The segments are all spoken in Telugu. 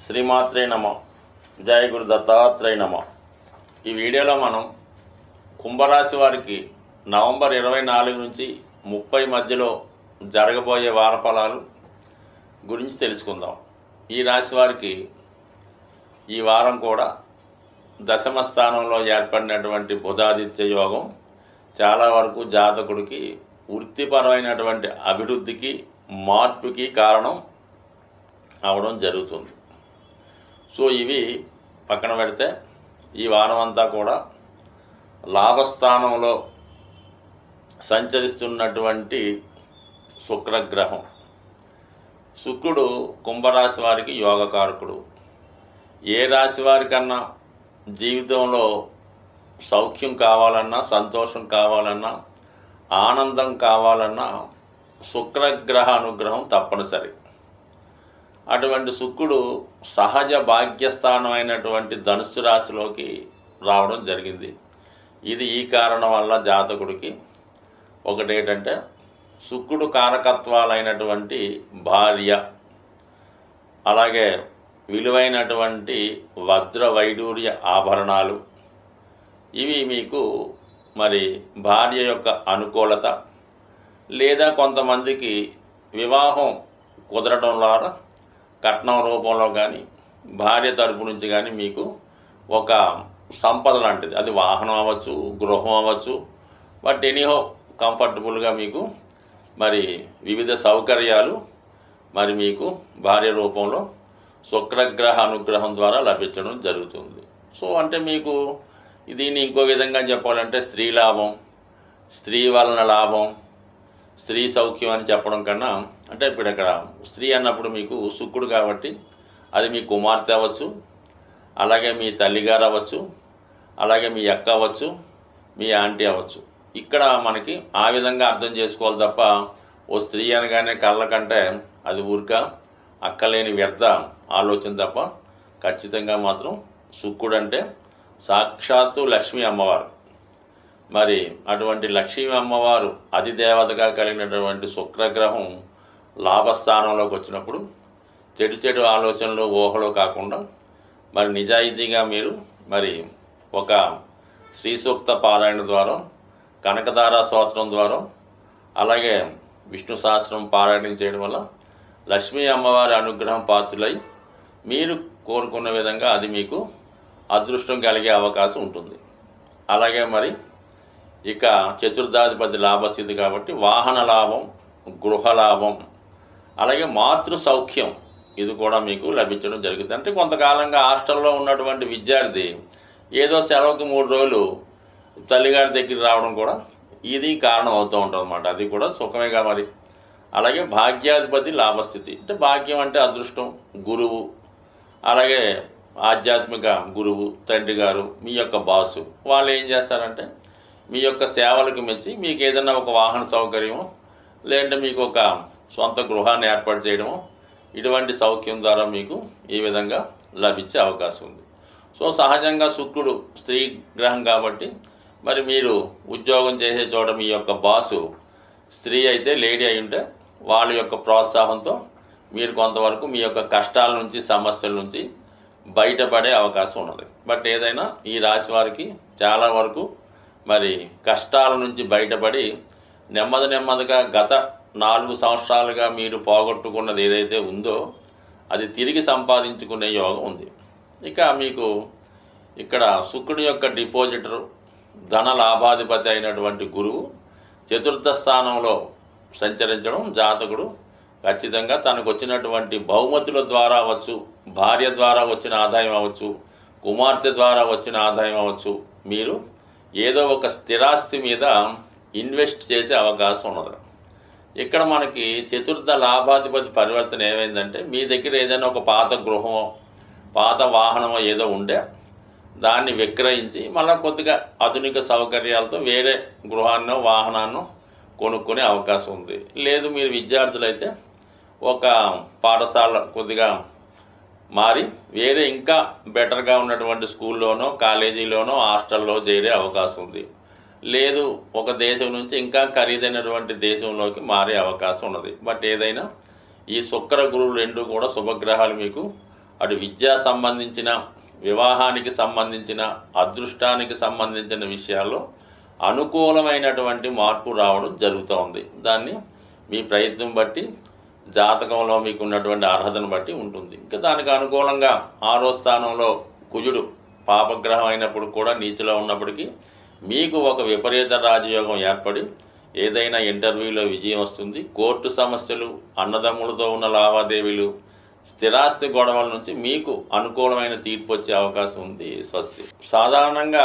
శ్రీమాత్రే నమ. జయ గురు దత్తాత్రేయ నమ. ఈ వీడియోలో మనం కుంభరాశి వారికి నవంబర్ 24 నుంచి 30 మధ్యలో జరగబోయే వారఫలాలు గురించి తెలుసుకుందాం. ఈ రాశి వారికి ఈ వారం కూడా దశమ స్థానంలో ఏర్పడినటువంటి బుధాదిత్య యోగం చాలా వరకు జాతకుడికి వృత్తిపరమైనటువంటి అభివృద్ధికి మార్పుకి కారణం అవడం జరుగుతుంది. సో ఇవి పక్కన పెడితే ఈ వారం అంతా కూడా లాభస్థానంలో సంచరిస్తున్నటువంటి శుక్రగ్రహం. శుక్రుడు కుంభరాశి వారికి యోగకారకుడు. ఏ రాశి వారికన్నా జీవితంలో సౌఖ్యం కావాలన్నా, సంతోషం కావాలన్నా, ఆనందం కావాలన్నా శుక్రగ్రహ అనుగ్రహం తప్పనిసరి. అటువంటి శుక్రుడు సహజ భాగ్యస్థానం అయినటువంటి ధనుస్సు రాశిలోకి రావడం జరిగింది. ఇది ఈ కారణం వల్ల జాతకుడికి ఒకటేంటంటే శుక్రుడు కారకత్వాలైనటువంటి భార్య, అలాగే విలువైనటువంటి వజ్ర వైడూర్య ఆభరణాలు, ఇవి మీకు మరి భార్య యొక్క అనుకూలత, లేదా కొంతమందికి వివాహం కుదరడం ద్వారా కట్నం రూపంలో కానీ భార్య తరపు నుంచి కానీ మీకు ఒక సంపద లాంటిది, అది వాహనం అవ్వచ్చు, గృహం అవ్వచ్చు, బట్ ఎనీహో కంఫర్టబుల్గా మీకు మరి వివిధ సౌకర్యాలు మరి మీకు భార్య రూపంలో శుక్రగ్రహ అనుగ్రహం ద్వారా లభించడం జరుగుతుంది. సో అంటే మీకు దీన్ని ఇంకో విధంగా చెప్పాలంటే స్త్రీ లాభం, స్త్రీ వలన లాభం, స్త్రీ సౌఖ్యం అని చెప్పడం కన్నా, అంటే ఇప్పుడు ఇక్కడ స్త్రీ అన్నప్పుడు మీకు శుక్రుడు కాబట్టి అది మీ కుమార్తె అవ్వచ్చు, అలాగే మీ తల్లిగారు అవ్వచ్చు, అలాగే మీ అక్క అవ్వచ్చు, మీ ఆంటీ అవ్వచ్చు. ఇక్కడ మనకి ఆ విధంగా అర్థం చేసుకోవాలి తప్ప ఓ స్త్రీ అనగానే కళ్ళ కంటే అది ఊరిక అక్కలేని వ్యర్థ ఆలోచన తప్ప ఖచ్చితంగా మాత్రం శుక్రుడు అంటే సాక్షాత్తు లక్ష్మీ అమ్మవారు. మరి అటువంటి లక్ష్మీ అమ్మవారు అధిదేవతగా కలిగినటువంటి శుక్రగ్రహం లాభస్థానంలోకి వచ్చినప్పుడు చెడు ఆలోచనలు ఊహలో కాకుండా మరి నిజాయితీగా మీరు మరి ఒక శ్రీ సూక్త పారాయణ ద్వారా, కనకధార స్తోత్రం ద్వారా, అలాగే విష్ణు సహస్రం పారాయణం చేయడం వల్ల లక్ష్మీ అమ్మవారి అనుగ్రహం పాత్రులై మీరు కోరుకున్న విధంగా అది మీకు అదృష్టం కలిగే అవకాశం ఉంటుంది. అలాగే మరి ఇక చతుర్థాధిపతి లాభస్థితి కాబట్టి వాహన లాభం, గృహ లాభం, అలాగే మాతృ సౌఖ్యం ఇది కూడా మీకు లభించడం జరుగుతుంది. అంటే కొంతకాలంగా హాస్టల్లో ఉన్నటువంటి విద్యార్థి ఏదో సెలవుకి 3 రోజులు తల్లిగారి దగ్గరికి రావడం కూడా ఇది కారణం అవుతూ ఉంటుంది అన్నమాట. అది కూడా సుఖమేగా మరి. అలాగే భాగ్యాధిపతి లాభస్థితి అంటే భాగ్యం అంటే అదృష్టం, గురువు, అలాగే ఆధ్యాత్మిక గురువు, తండ్రి గారు, మీ యొక్క బాసు, వాళ్ళు ఏం చేస్తారంటే మీ యొక్క సేవలకు మెచ్చి మీకు ఏదైనా ఒక వాహన సౌకర్యము, లేదంటే మీకు ఒక సొంత గృహాన్ని ఏర్పాటు చేయడము, ఇటువంటి సౌఖ్యం ద్వారా మీకు ఈ విధంగా లభించే అవకాశం ఉంది. సో సహజంగా శుక్రుడు స్త్రీ గ్రహం కాబట్టి మరి మీరు ఉద్యోగం చేసే చోట మీ యొక్క బాసు స్త్రీ అయితే, లేడీ అయి ఉంటే వాళ్ళ యొక్క ప్రోత్సాహంతో మీరు కొంతవరకు మీ యొక్క కష్టాల నుంచి, సమస్యల నుంచి బయటపడే అవకాశం ఉన్నది. బట్ ఏదైనా ఈ రాశి వారికి చాలా వరకు మరి కష్టాల నుంచి బయటపడి నెమ్మదిగా గత 4 సంవత్సరాలుగా మీరు పోగొట్టుకున్నది ఏదైతే ఉందో అది తిరిగి సంపాదించుకునే యోగం ఉంది. ఇక మీకు ఇక్కడ శుక్రుడి యొక్క డిపాజిటరు, ధన లాభాధిపతి అయినటువంటి గురువు చతుర్థ స్థానంలో సంచరించడం జాతకుడు ఖచ్చితంగా తనకు వచ్చినటువంటి బహుమతుల ద్వారా అవ్వచ్చు, భార్య ద్వారా వచ్చిన ఆదాయం అవ్వచ్చు, కుమార్తె ద్వారా వచ్చిన ఆదాయం అవ్వచ్చు, మీరు ఏదో ఒక స్థిరాస్తి మీద ఇన్వెస్ట్ చేసే అవకాశం ఉన్నది. ఇక్కడ మనకి చతుర్థ లాభాధిపతి పరివర్తన ఏమైందంటే మీ దగ్గర ఏదైనా ఒక పాత గృహమో, పాత వాహనమో ఏదో ఉండే దాన్ని విక్రయించి మళ్ళీ కొద్దిగా ఆధునిక సౌకర్యాలతో వేరే గృహాన్నో వాహనాన్నో కొనుక్కునే అవకాశం ఉంది. లేదు మీరు విద్యార్థులైతే ఒక పాఠశాల కొద్దిగా మారి వేరే ఇంకా బెటర్గా ఉన్నటువంటి స్కూల్లోనో, కాలేజీలోనో, హాస్టల్లో చేరే అవకాశం ఉంది. లేదు ఒక దేశం నుంచి ఇంకా ఖరీదైనటువంటి దేశంలోకి మారే అవకాశం ఉన్నది. బట్ ఏదైనా ఈ శుక్ర గురువులు రెండు కూడా శుభగ్రహాలు మీకు అటు విద్యా సంబంధించిన, వివాహానికి సంబంధించిన, అదృష్టానికి సంబంధించిన విషయాల్లో అనుకూలమైనటువంటి మార్పు రావడం జరుగుతూ ఉంది. దాన్ని మీ ప్రయత్నం బట్టి, జాతకంలో మీకు ఉన్నటువంటి అర్హతను బట్టి ఉంటుంది. ఇంకా దానికి అనుకూలంగా 6వ స్థానంలో కుజుడు పాపగ్రహం అయినప్పుడు కూడా నీచలో ఉన్నప్పటికీ మీకు ఒక విపరీత రాజయోగం ఏర్పడి ఏదైనా ఇంటర్వ్యూలో విజయం వస్తుంది. కోర్టు సమస్యలు, అన్నదమ్ములతో ఉన్న లావాదేవీలు, స్థిరాస్తి గొడవల నుంచి మీకు అనుకూలమైన తీర్పు వచ్చే అవకాశం ఉంది. స్వస్తి. సాధారణంగా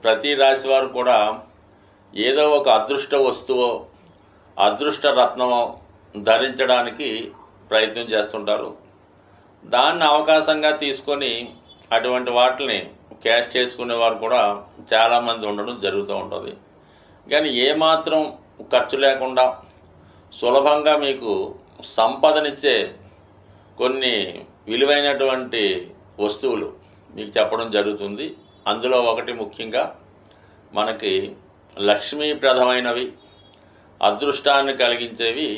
ప్రతి రాశి వారు కూడా ఏదో ఒక అదృష్ట వస్తువో, అదృష్ట రత్నమో ధరించడానికి ప్రయత్నం చేస్తుంటారు. దాన్ని అవకాశంగా తీసుకొని అటువంటి వాటిని క్యాష్ చేసుకునేవారు కూడా చాలామంది ఉండడం జరుగుతూ ఉంటుంది. కానీ ఏమాత్రం ఖర్చు లేకుండా సులభంగా మీకు సంపదనిచ్చే కొన్ని విలువైనటువంటి వస్తువులు మీకు చెప్పడం జరుగుతుంది. అందులో ఒకటి ముఖ్యంగా మనకి లక్ష్మీప్రదమైనవి, అదృష్టాన్ని కలిగించేవి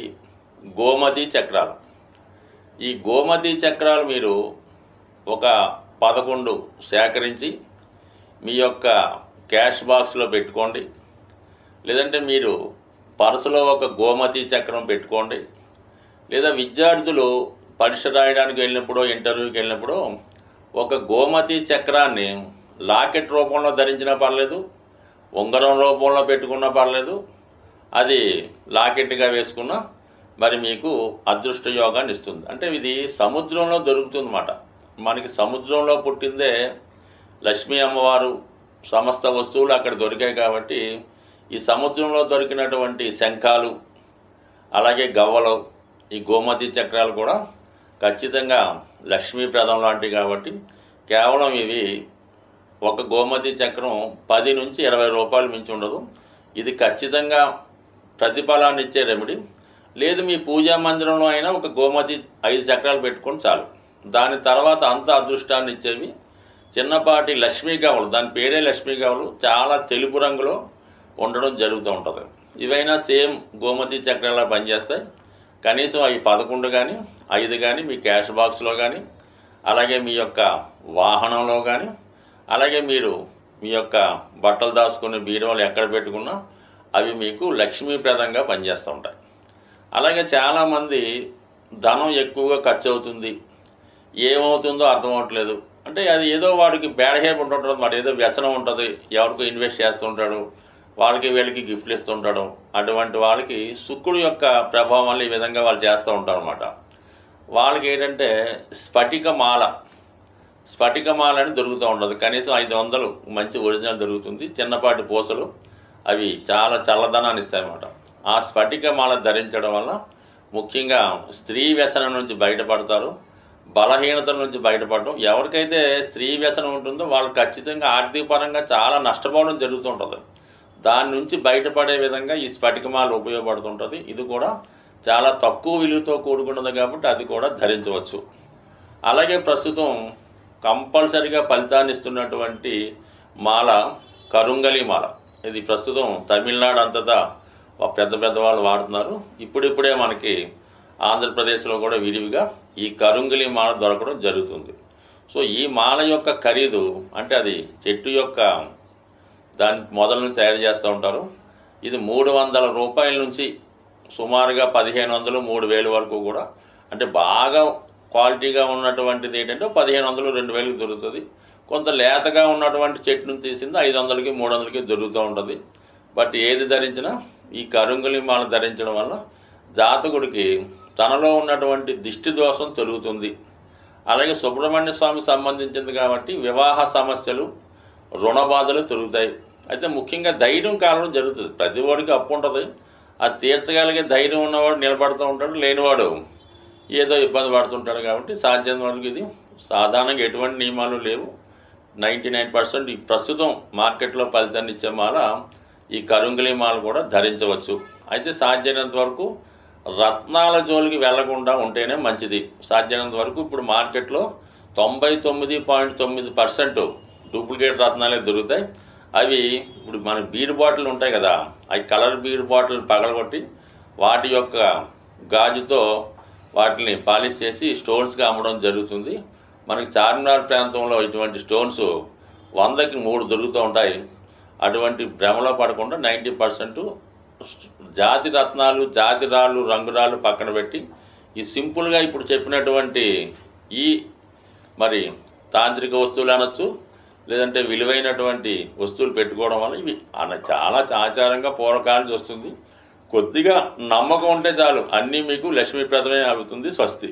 గోమతి చక్రాలు. ఈ గోమతి చక్రాలు మీరు ఒక 11 సేకరించి మీ యొక్క క్యాష్ బాక్స్లో పెట్టుకోండి. లేదంటే మీరు పర్సులో ఒక గోమతి చక్రం పెట్టుకోండి. లేదా విద్యార్థులు పరీక్ష రాయడానికి వెళ్ళినప్పుడు, ఇంటర్వ్యూకి వెళ్ళినప్పుడు ఒక గోమతి చక్రాన్ని లాకెట్ రూపంలో ధరించినా పర్లేదు, ఉంగరం రూపంలో పెట్టుకున్నా పర్లేదు, అది లాకెట్గా వేసుకున్నా మరి మీకు అదృష్ట యోగాన్ని ఇస్తుంది. అంటే ఇది సముద్రంలో దొరుకుతుందన్నమాట. మనకి సముద్రంలో పుట్టిందే లక్ష్మీ అమ్మవారు, సమస్త వస్తువులు అక్కడ దొరికాయి. కాబట్టి ఈ సముద్రంలో దొరికినటువంటి శంఖాలు, అలాగే గవ్వలు, ఈ గోమతి చక్రాలు కూడా ఖచ్చితంగా లక్ష్మీప్రదం లాంటివి. కాబట్టి కేవలం ఇవి ఒక గోమతి చక్రం 10 నుంచి 20 రూపాయలు మించి ఉండదు. ఇది ఖచ్చితంగా ప్రతిఫలాన్ని ఇచ్చే రెమెడీ. లేదు మీ పూజా మందిరంలో అయినా ఒక గోమతి 5 చక్రాలు పెట్టుకొని చాలు. దాని తర్వాత అంత అదృష్టాన్ని ఇచ్చేవి చిన్నపాటి లక్ష్మీ గవ్వలు, దాని పేరే లక్ష్మీ గవ్వలు, చాలా తెలుపు రంగులో ఉండడం జరుగుతూ ఉంటుంది. ఇవైనా సేమ్ గోమతి చక్రాలా పనిచేస్తాయి. కనీసం అవి 11 కానీ 5 కానీ మీ క్యాష్ బాక్స్లో కానీ, అలాగే మీ యొక్క వాహనంలో కానీ, అలాగే మీరు మీ యొక్క బట్టలు దాచుకునే బీరువాలు ఎక్కడ పెట్టుకున్నా అవి మీకు లక్ష్మీప్రదంగా పనిచేస్తూ ఉంటాయి. అలాగే చాలామంది ధనం ఎక్కువగా ఖర్చు అవుతుంది, ఏమవుతుందో అర్థం అవ్వట్లేదు. అంటే అది ఏదో వాడికి బ్యాడ్ హ్యాబిట్ ఉంటుంటుంది, మరి ఏదో వ్యసనం ఉంటుంది, ఎవరికో ఇన్వెస్ట్ చేస్తుంటాడు, వాళ్ళకి వీళ్ళకి గిఫ్ట్లు ఇస్తుంటాడు. అటువంటి వాళ్ళకి శుక్రుడు యొక్క ప్రభావం వల్ల ఈ విధంగా వాళ్ళు చేస్తూ ఉంటారు అన్నమాట. వాళ్ళకి ఏంటంటే స్ఫటికమాల అని దొరుకుతూ ఉంటుంది. కనీసం 500 మంచి ఒరిజినల్ దొరుకుతుంది. చిన్నపాటి పూసలు, అవి చాలా చల్లదనాన్ని ఇస్తాయన్నమాట. ఆ స్ఫటికమాల ధరించడం వల్ల ముఖ్యంగా స్త్రీ వ్యసనం నుంచి బయటపడతారు, బలహీనతల నుంచి బయటపడడం. ఎవరికైతే స్త్రీ వ్యసనం ఉంటుందో వాళ్ళు ఖచ్చితంగా ఆర్థిక పరంగా చాలా నష్టపోవడం జరుగుతుంటుంది. దాని నుంచి బయటపడే విధంగా ఈ స్ఫటికమాల ఉపయోగపడుతుంటుంది. ఇది కూడా చాలా తక్కువ విలువతో కూడుకున్నది కాబట్టి అది కూడా ధరించవచ్చు. అలాగే ప్రస్తుతం కంపల్సరిగా ఫలితాన్ని ఇస్తున్నటువంటి మాల కరుంగలి మాల. ఇది ప్రస్తుతం తమిళనాడు అంతటా పెద్ద వాళ్ళు వాడుతున్నారు. ఇప్పుడిప్పుడే మనకి ఆంధ్రప్రదేశ్లో కూడా విరివిగా ఈ కరుంగలి మాల దొరకడం జరుగుతుంది. సో ఈ మాల యొక్క ఖరీదు అంటే అది చెట్టు యొక్క దాని మొదలను తయారు చేస్తూ ఉంటారు. ఇది 300 రూపాయల నుంచి సుమారుగా 1500, 3000 వరకు కూడా, అంటే బాగా క్వాలిటీగా ఉన్నటువంటిది ఏంటంటే 1500, 2000కి దొరుకుతుంది. కొంత లేతగా ఉన్నటువంటి చెట్టు నుంచి తీసింది 500కి, 300కి దొరుకుతూ ఉంటుంది. బట్ ఏది ధరించినా ఈ కరుంగలి మాల ధరించడం వల్ల జాతకుడికి తనలో ఉన్నటువంటి దిష్టి దోషం తొలుగుతుంది. అలాగే సుబ్రహ్మణ్య స్వామి సంబంధించింది కాబట్టి వివాహ సమస్యలు, రుణ బాధలు తొలుగుతాయి. అయితే ముఖ్యంగా ధైర్యం కారణం జరుగుతుంది. ప్రతి వాడికి అప్పు ఉంటుంది, అది తీర్చగలిగే ధైర్యం ఉన్నవాడు నిలబడుతూ ఉంటాడు, లేనివాడు ఏదో ఇబ్బంది పడుతుంటాడు. కాబట్టి సాధ్యం వరకు ఇది సాధారణంగా ఎటువంటి నియమాలు లేవు. 99% ప్రస్తుతం మార్కెట్లో ఫలితాన్ని ఇచ్చే మాల ఈ కరుంగలి మాల కూడా ధరించవచ్చు. అయితే సాధ్యమైనంత వరకు రత్నాల జోలికి వెళ్లకుండా ఉంటేనే మంచిది. సాధ్యమైనంత వరకు ఇప్పుడు మార్కెట్లో 99.9% డూప్లికేట్ రత్నాలే దొరుకుతాయి. అవి ఇప్పుడు మన బీర్ బాటిల్ ఉంటాయి కదా, అవి కలర్ బీర్ బాటిల్ పగలగొట్టి వాటి యొక్క గాజుతో వాటిని పాలిష్ చేసి స్టోన్స్గా అమ్మడం జరుగుతుంది. మనకి చార్మినార్ ప్రాంతంలో ఇటువంటి స్టోన్స్ 100కి 3 దొరుకుతూ ఉంటాయి. అటువంటి భ్రమలో పడకుండా 90% జాతి రత్నాలు, జాతి రాళ్ళు, రంగురాళ్ళు పక్కన పెట్టి ఈ సింపుల్గా ఇప్పుడు చెప్పినటువంటి ఈ మరి తాంత్రిక వస్తువులు అనొచ్చు, లేదంటే విలువైనటువంటి వస్తువులు పెట్టుకోవడం వల్ల ఇవి చాలా ఆచారంగా పూర్వకాలం నుంచి వస్తుంది. కొద్దిగా నమ్మకం ఉంటే చాలు, అన్నీ మీకు లక్ష్మీప్రదమే అవుతుంది. స్వస్తి.